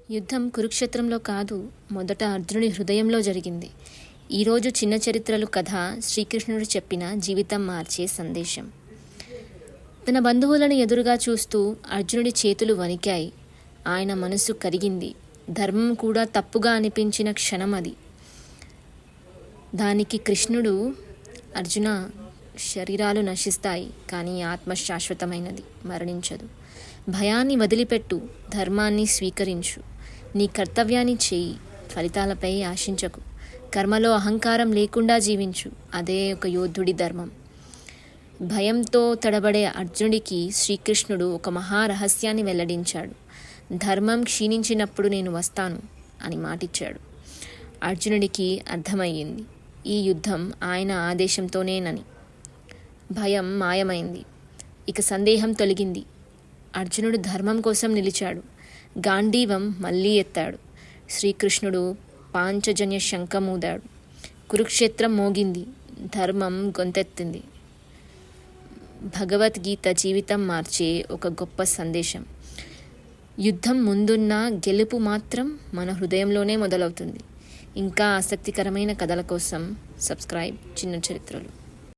యుద్ధం కురుక్షేత్రంలో కాదు, మొదట అర్జునుడి హృదయంలో జరిగింది. ఈరోజు చిన్న చరిత్రలు కథ శ్రీకృష్ణుడు చెప్పిన జీవితం మార్చే సందేశం. తన బంధువులను ఎదురుగా చూస్తూ అర్జునుడి చేతులు వణికాయి. ఆయన మనసు కరిగింది. ధర్మం కూడా తప్పుగా అనిపించిన క్షణం అది. దానికి కృష్ణుడు, అర్జున, శరీరాలు నశిస్తాయి, కానీ ఆత్మ శాశ్వతమైనది, మరణించదు. భయాన్ని వదిలిపెట్టు, ధర్మాన్ని స్వీకరించు. నీ కర్తవ్యాన్ని చేయి, ఫలితాలపై ఆశించకు. కర్మలో అహంకారం లేకుండా జీవించు, అదే ఒక యోధుడి ధర్మం. భయంతో తడబడే అర్జునుడికి శ్రీకృష్ణుడు ఒక మహారహస్యాన్ని వెల్లడించాడు. ధర్మం క్షీణించినప్పుడు నేను వస్తాను అని మాటిచ్చాడు. అర్జునుడికి అర్థమయ్యింది, ఈ యుద్ధం ఆయన ఆదేశంతోనేనని. భయం మాయమైంది. ఇక సందేహం తొలగింది. అర్జునుడు ధర్మం కోసం నిలిచాడు. గాంధీవం మళ్ళీ ఎత్తాడు. శ్రీకృష్ణుడు పాంచజన్య శంఖమూదాడు. కురుక్షేత్రం మోగింది. ధర్మం గొంతెత్తింది. భగవద్గీత జీవితం మార్చే ఒక గొప్ప సందేశం. యుద్ధం ముందున్న గెలుపు మాత్రం మన హృదయంలోనే మొదలవుతుంది. ఇంకా ఆసక్తికరమైన కథల కోసం సబ్స్క్రైబ్ చిన్న చరిత్రలు.